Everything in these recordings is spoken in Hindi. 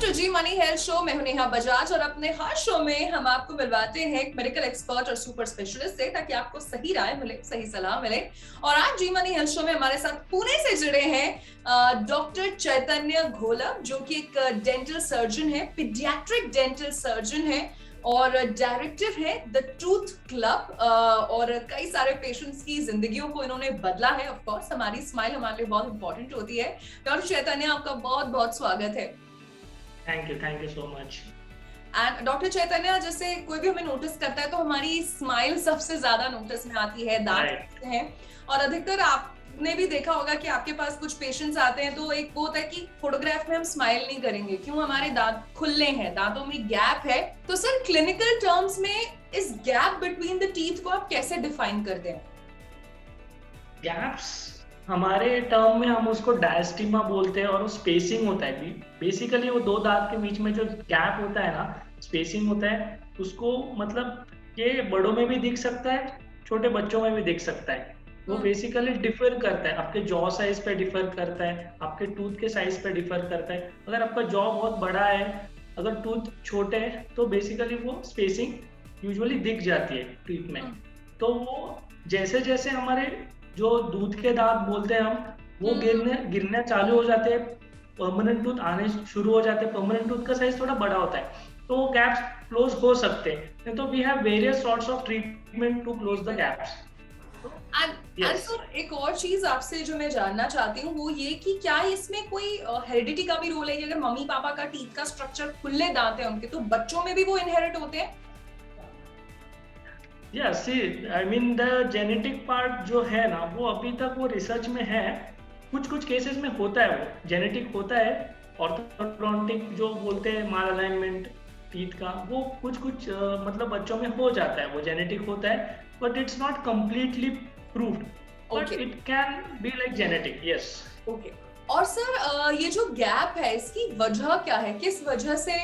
To Zee money health show. मैं हूं नेहा बजाज और अपने हर शो में हम आपको मिलवाते हैं एक मेडिकल एक्सपर्ट और सुपर स्पेशलिस्ट से, ताकि आपको सही राय मिले, सही सलाह मिले। और आज जी मनी हेल्थ शो में हमारे साथ पुणे से जुड़े हैं डॉक्टर चैतन्य घोलप, जो कि एक डेंटल सर्जन है, पीडियाट्रिक डेंटल सर्जन है और डायरेक्टर है द टूथ क्लब। और कई सारे पेशेंट्स की जिंदगियों को इन्होंने बदला है। ऑफ कोर्स हमारी स्माइल हमारे लिए बहुत इंपॉर्टेंट होती है। डॉक्टर चैतन्य, आपका बहुत बहुत स्वागत है। Thank you so much. And doctor Chaitanya, जैसे कोई भी हमें नोटिस करता है तो हमारी स्माइल सबसे ज्यादा नोटिस में आती है, दांत हैं। और अधिकतर आपने भी देखा होगा कि आपके पास कुछ पेशेंट्स आते हैं तो एक वो होता है कि फोटोग्राफ में हम स्माइल नहीं करेंगे, क्यों? हमारे दांत खुले हैं, दांतों में गैप है। तो सर, क्लिनिकल टर्म्स में इस गैप बिटवीन द टीथ को आप कैसे डिफाइन करते हैं? गैप्स हमारे टर्म में हम उसको डायस्टीमा बोलते हैं, और वो स्पेसिंग होता है। बेसिकली वो दो दांत के बीच में जो गैप होता है ना, स्पेसिंग होता है, उसको मतलब ये बड़ों में भी दिख सकता है, छोटे बच्चों में भी दिख सकता है। वो बेसिकली डिफर करता है, आपके जॉ साइज पे डिफर करता है, आपके टूथ के साइज पे डिफर करता है। अगर आपका जॉ बहुत बड़ा है, अगर टूथ छोटे हैं, तो बेसिकली वो स्पेसिंग यूजुअली दिख जाती है टीथ में। तो वो जैसे जैसे हमारे जो दूध के दांत बोलते हैं हम, वो गिरने चालू हो जाते हैं, परमानेंट टूथ आने शुरू हो जाते हैं, परमानेंट टूथ का साइज थोड़ा बड़ा होता है, तो वो गैप्स क्लोज हो सकते हैं। तो we have various sorts of treatment to close the gaps. Sir, एक और चीज आपसे जो मैं जानना चाहती हूँ वो ये कि क्या इसमें कोई हेरिडिटी का भी रोल है कि अगर मम्मी पापा का टीथ का स्ट्रक्चर खुले दांत है उनके, तो बच्चों में भी वो इनहेरिट होते हैं? I mean the genetic part जो है ना, वो अभी तक वो रिसर्च में है। कुछ कुछ केसेस में होता है, वो जेनेटिक होता है। ऑर्थोडोंटिक जो बोलते हैं माल अलाइनमेंट टीथ का, वो कुछ कुछ मतलब बच्चों में हो जाता है, वो जेनेटिक होता है, but it's not completely proved, but it can be like genetic. Yes. Okay. और सर, ये जो गैप है इसकी वजह क्या है? किस वजह से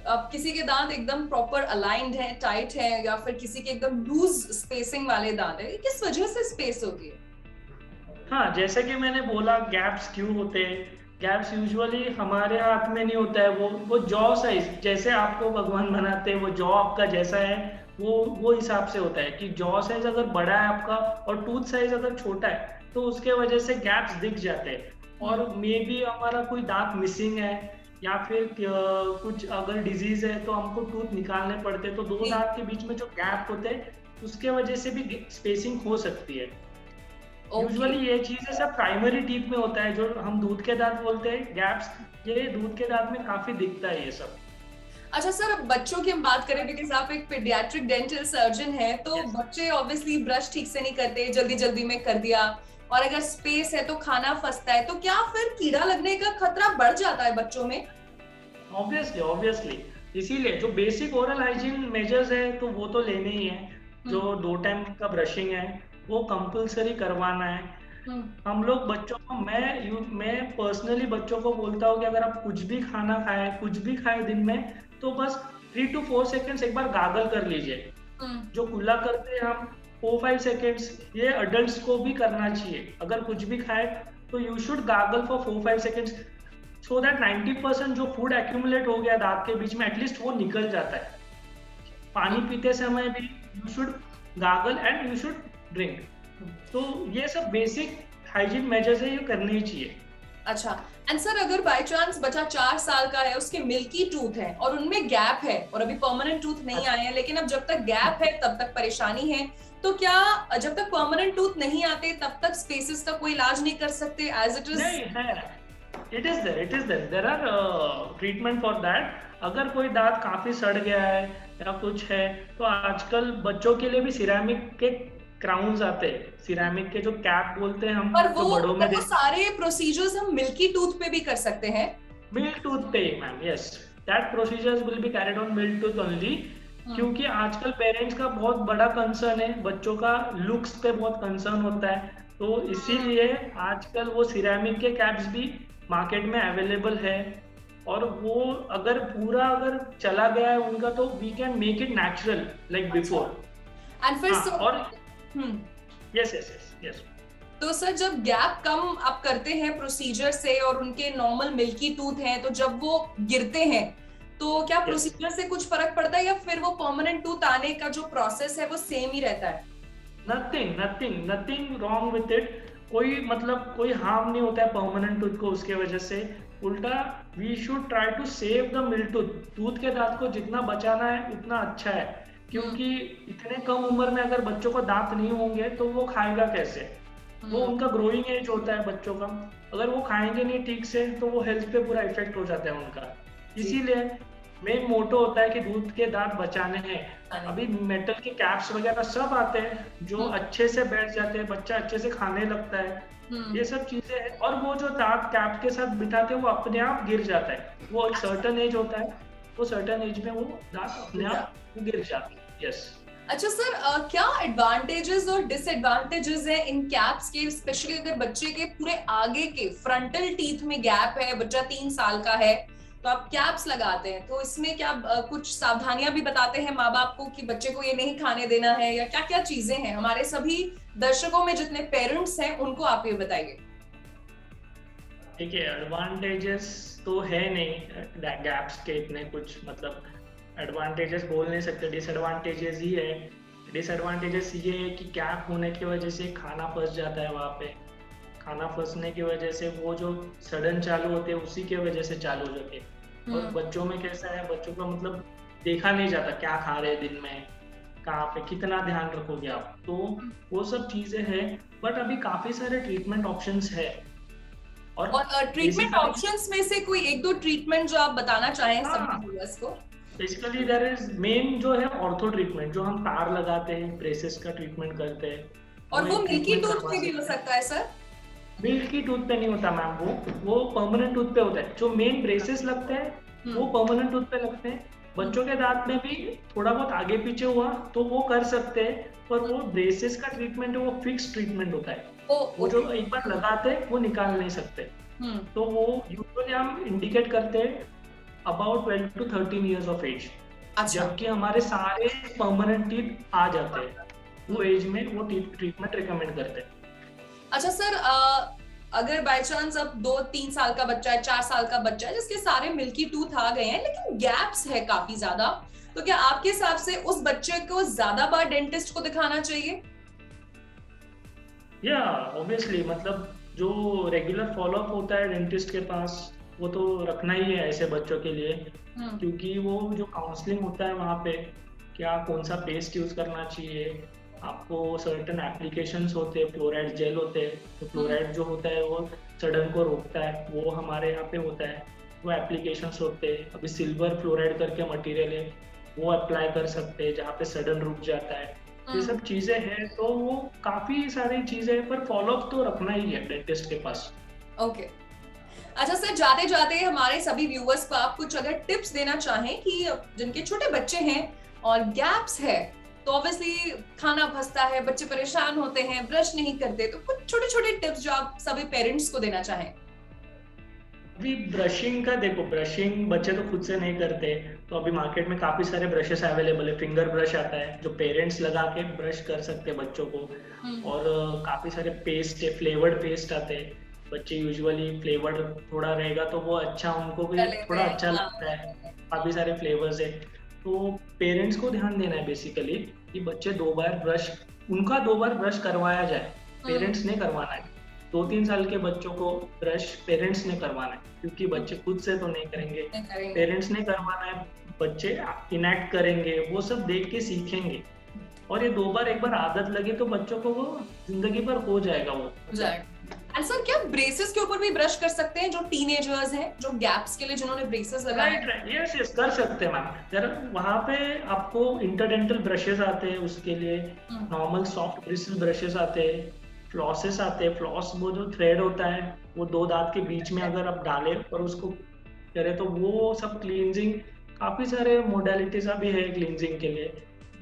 अब किसी के दांत एकदम प्रॉपर अलाइंड हैं, टाइट हैं, या फिर किसी के एकदम लूज स्पेसिंग वाले दांत है? किस वजह से स्पेस होती है? हाँ, जैसे कि मैंने बोला, गैप्स क्यों होते हैं। गैप्स यूजुअली हमारे हाथ में नहीं होता है। वो जॉ साइज, जैसे आपको भगवान बनाते हैं, वो जॉ आपका जैसा है, वो हिसाब से होता है कि जॉ साइज अगर बड़ा है आपका और टूथ साइज अगर छोटा है, तो उसके वजह से गैप्स दिख जाते हैं। और मे बी हमारा कोई दांत मिसिंग है, या फिर कुछ अगर डिजीज है तो हमको टूथ निकालने पड़ते हैं, तो दो दांत के बीच में जो गैप होते हैं, उसके वजह से भी स्पेसिंग हो सकती है। यूजुअली ये चीजें सब प्राइमरी टीथ में होता है, जो हम दूध के दांत बोलते हैं गैप्स, ये दूध के दांत में काफी दिखता है ये सब। अच्छा सर, अब बच्चों की हम बात करें, बिकॉज आप एक पीडियाट्रिक डेंटल सर्जन हैं, तो बच्चे ऑब्वियसली ब्रश ठीक से नहीं करते, जल्दी जल्दी में कर दिया, और अगर स्पेस है तो खाना फंसता है, तो क्या फिर कीड़ा लगने का खतरा बढ़ जाता है बच्चों में? ऑब्वियसली इसीलिए जो बेसिक ओरल हाइजीन मेजर्स है, तो वो तो लेने ही है। जो 2 टाइम का ब्रशिंग है, वो कंपलसरी करवाना है। हम लोग बच्चों को, मैं पर्सनली बच्चों को बोलता हूँ कि अगर आप कुछ भी खाना खाए, कुछ भी खाए दिन में, तो बस 3 to 4 सेकेंड्स एक बार गागल कर लीजिए। जो कुल्ला करते हैं हम 4-5 सेकेंड्स, ये अडल्ट्स को भी करना चाहिए। अगर कुछ भी खाए तो you should gargle for 4-5 seconds, so that 90% जो फूड एक्यूमुलेट हो गया दांत के बीच में, एटलीस्ट वो निकल जाता है। पानी पीते समय भी you should gargle and you should drink. तो ये सब बेसिक हाइजीन मेजर्स है, ये करने ही चाहिए। अच्छा। एंड सर, अगर बाय चांस बच्चा 4 साल का है, उसके मिल्की टूथ है और उनमें गैप है, और अभी परमानेंट टूथ नहीं आए हैं, लेकिन अब जब तक गैप है तब तक परेशानी है, तो क्या जब तक परमानेंट टूथ नहीं आते तब तक स्पेसेस का कोई इलाज नहीं कर सकते एज इट इज? नहीं है, it is there, there are treatment for that. अगर कोई दांत काफी सड़ गया है या कुछ है, तो आजकल बच्चों के लिए भी सिरेमिक के क्राउन्स आते हैं, सिरेमिक के जो कैप बोलते हैं हम, पर तो बड़ों में वो सारे प्रोसीजर्स हम मिल्की टूथ पे भी कर सकते हैं? मिल्क टूथ पे, ma'am, yes, that procedures will be carried on milk tooth only. क्योंकि आजकल पेरेंट्स का बहुत बड़ा कंसर्न है, बच्चों का लुक्स पे बहुत कंसर्न होता है, तो इसीलिए आजकल वो सिरेमिक के कैप्स भी मार्केट में अवेलेबल है। और वो अगर अगर चला गया है उनका, तो we can make it natural like before. And फिर और यस यस यस यस तो सर जब गैप कम आप करते हैं प्रोसीजर से और उनके नॉर्मल मिल्की टूथ हैं, तो जब वो गिरते हैं तो क्या यस, प्रोसीजर से कुछ फर्क पड़ता है या फिर वो परमानेंट टूथ आने का जो प्रोसेस है वो सेम ही रहता है? Nothing nothing nothing wrong with it. कोई मतलब कोई हार्म नहीं होता है परमानेंट टूथ को उसके वजह से। उल्टा we should try to save the milk tooth. Tooth के दांत को जितना बचाना है उतना अच्छा है, क्योंकि इतने कम उम्र में अगर बच्चों को दांत नहीं होंगे तो वो खाएगा कैसे? वो उनका ग्रोइंग एज होता है बच्चों का, अगर वो खाएंगे नहीं ठीक से तो वो हेल्थ पे पूरा इफेक्ट हो जाता है उनका। इसीलिए मेन मोटो होता है कि दूध के दांत बचाने हैं। अभी मेटल के कैप्स वगैरह सब आते हैं जो अच्छे से बैठ जाते हैं, बच्चा अच्छे से खाने लगता है, ये सब चीजें हैं। और वो जो दांत कैप के साथ बिठाते हैं वो अपने आप गिर जाता है। वो एक सर्टेन एज होता है, वो सर्टेन एज में वो दांत अपने आप गिर जाते हैं। यस। अच्छा सर, क्या एडवांटेजेस और डिसएडवांटेजेस हैं इन कैप्स के, स्पेशली अगर बच्चे के पूरे आगे के फ्रंटल टीथ में गैप है, बच्चा 3 साल का है तो आप कैप्स लगाते हैं, तो इसमें क्या कुछ सावधानियां भी बताते हैं माँ बाप को कि बच्चे को ये नहीं खाने देना है, या क्या क्या चीजें हैं? हमारे सभी दर्शकों में जितने पेरेंट्स हैं उनको आप ये बताइए। ठीक है, एडवांटेजेस तो है नहीं गैप्स के इतने कुछ, मतलब एडवांटेजेस बोल नहीं सकते, डिसएडवांटेजेस ही है। डिसएडवांटेजेस ये है कि गैप होने की वजह से खाना फंस जाता है वहाँ पे। खाना फंसने की वजह से वो जो सडन चालू होते हैं उसी की वजह से चालू हो जाते हैं। और बच्चों में कैसा है, बच्चों का मतलब देखा नहीं जाता क्या खा रहे हैं दिन में, कहाँ पे कितना ध्यान रखोगे आप, तो वो सब चीजें हैं। बट अभी काफी सारे ट्रीटमेंट ऑप्शंस है। और ट्रीटमेंट ऑप्शंस में से कोई एक दो ट्रीटमेंट जो आप बताना चाहें सभी व्यूअर्स को? बेसिकली देयर इज मेन जो है ऑर्थो ट्रीटमेंट, जो हम तार लगाते हैं, ब्रेसेस का ट्रीटमेंट करते हैं। और वो मिल्की टूथ में भी हो सकता है सर? मिल्की टूथ पे नहीं होता मैम, वो परमानेंट टूथ पे होता है। जो मेन ब्रेसेस लगते हैं वो परमानेंट टूथ पे लगते हैं। बच्चों के दांत में भी थोड़ा बहुत आगे पीछे हुआ तो वो कर सकते हैं, पर वो ब्रेसेस का ट्रीटमेंट है, वो फिक्स ट्रीटमेंट होता है। वो जो एक बार लगाते हैं वो निकाल नहीं सकते। तो वो यूजुअली हम इंडिकेट करते हैं about 12 to 13 years of age. जबकि हमारे सारे परमानेंट टीथ आ जाते हैं वो एज में, वो ट्रीटमेंट रिकमेंड करते हैं। अच्छा सर, अगर बाय चांस अब 2-3 साल का बच्चा है, 4 साल का बच्चा है जिसके सारे मिल्की टूथ आ गए हैं लेकिन गैप्स है काफी ज्यादा, तो क्या आपके हिसाब से उस बच्चे को ज्यादा बार डेंटिस्ट को दिखाना चाहिए? या ऑब्वियसली, मतलब जो रेगुलर फॉलोअप होता है डेंटिस्ट के पास वो तो रखना ही है ऐसे बच्चों के लिए। क्योंकि वो जो काउंसलिंग होता है वहाँ पे, क्या कौन सा पेस्ट यूज करना चाहिए, आपको सर्टेन एप्लीकेशंस होते हैं, फ्लोराइड जेल होते हैं, तो फ्लोराइड जो होता है वो सडन को रोकता है, वो हमारे यहाँ पे होता है। वो एप्लीकेशंस होते हैं, अभी सिल्वर फ्लोराइड करके मटेरियल है, वो अप्लाई कर सकते हैं जहाँ पे सडन रुक जाता है। ये सब चीजें हैं, तो वो काफी सारी चीजें हैं, पर फॉलोअप तो रखना ही है डेंटिस्ट के पास। ओके। अच्छा सर, जाते जाते हमारे सभी व्यूअर्स को आप कुछ अगर टिप्स देना चाहें कि जिनके छोटे बच्चे हैं और गैप्स है, तो ऑब्वियसली खाना फंसता है, बच्चे परेशान होते हैं, ब्रश नहीं करते, तो कुछ छोटे छोटे टिप्स जो आप सभी पेरेंट्स को देना चाहें। अभी ब्रशिंग का देखो, ब्रशिंग बच्चे तो खुद से नहीं करते, तो अभी मार्केट में काफी सारे ब्रशेस अवेलेबल है। फिंगर ब्रश आता है जो पेरेंट्स लगा के ब्रश कर सकते हैं बच्चों को, और काफी सारे पेस्ट है, फ्लेवर्ड पेस्ट आते हैं। बच्चे यूजुअली फ्लेवर्ड थोड़ा रहेगा तो वो अच्छा, उनको भी थोड़ा अच्छा लगता है, काफी सारे फ्लेवर्स है। तो पेरेंट्स को ध्यान देना है बेसिकली कि बच्चे 2 बार ब्रश, उनका 2 बार ब्रश करवाया जाए, पेरेंट्स ने करवाना है। 2-3 साल के बच्चों को ब्रश पेरेंट्स ने करवाना है, क्योंकि बच्चे खुद से तो नहीं करेंगे, पेरेंट्स ने करवाना है। बच्चे इनएक्ट करेंगे, वो सब देख के सीखेंगे, और ये 2 बार एक बार आदत लगे तो बच्चों को वो जिंदगी भर हो जाएगा वो। एंड सर, क्या ब्रेसेस के ऊपर भी ब्रश कर सकते हैं जो टीनेजर्स हैं, जो गैप्स के लिए जिन्होंने ब्रेसेस लगाए हैं? यस कर सकते हैं मैम। जरा वहाँ पे आपको इंटरडेंटल ब्रशेस आते हैं, उसके लिए नॉर्मल सॉफ्ट ब्रिसल ब्रशेस आते हैं, फ्लॉसेस आते हैं। फ्लॉस वो जो थ्रेड होता है वो 2 दांत के बीच में अगर आप डालें और उसको करें तो वो सब क्लींजिंग, काफी सारे मोडेलिटीज अभी है क्लींजिंग के लिए।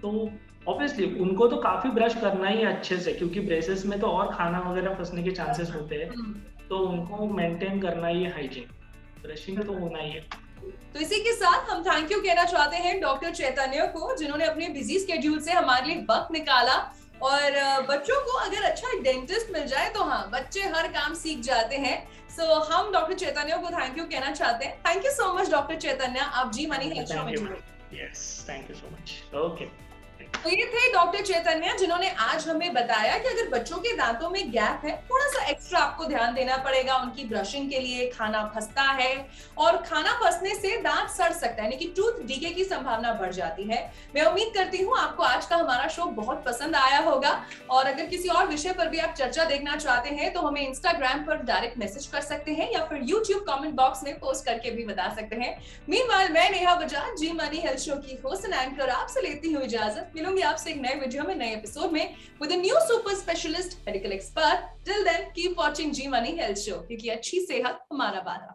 तो ऑब्वियसली उनको तो काफी ब्रश करना ही है अच्छे से, क्योंकि ब्रेसेस में तो और खाना वगैरह फंसने के चांसेस होते हैं, तो उनको मेंटेन करना ही है हाइजीन, ब्रशिंग तो होना ही है। तो इसी के साथ हम थैंक यू कहना चाहते हैं डॉक्टर चैतन्य को, जिन्होंने अपने बिजी स्केड्यूल से हमारे लिए वक्त निकाला और बच्चों को अगर अच्छा डेंटिस्ट मिल जाए तो हाँ, बच्चे हर काम सीख जाते हैं। सो हम डॉक्टर चैतन्य को थैंक यू कहना चाहते हैं। Thank you so much doctor Chaitanya, आप जी मनी हेल्थ शो में जुड़े। Yes, thank you so much. Okay. तो ये थे डॉक्टर चैतन्य, जिन्होंने आज हमें बताया कि अगर बच्चों के दांतों में गैप है, थोड़ा सा एक्स्ट्रा आपको ध्यान देना पड़ेगा उनकी ब्रशिंग के लिए। खाना फंसता है और खाना फंसने से दांत सड़ सकता है, यानी कि टूथ डीके की संभावना बढ़ जाती है। मैं उम्मीद करती हूँ आपको आज का हमारा शो बहुत पसंद आया होगा, और अगर किसी और विषय पर भी आप चर्चा देखना चाहते हैं तो हमें इंस्टाग्राम पर डायरेक्ट मैसेज कर सकते हैं या फिर यूट्यूब कमेंट बॉक्स में पोस्ट करके भी बता सकते हैं। मीनवाइल मैं नेहा बजाज, जी मनी हेल्थ शो की होस्ट एंड एंकर, आपसे लेती हूँ इजाजत। मिलूंगी आपसे एक नए वीडियो में, नए एपिसोड में with a new super specialist medical expert. Till then keep watching Zee money health show, क्योंकि अच्छी सेहत हमारा वादा।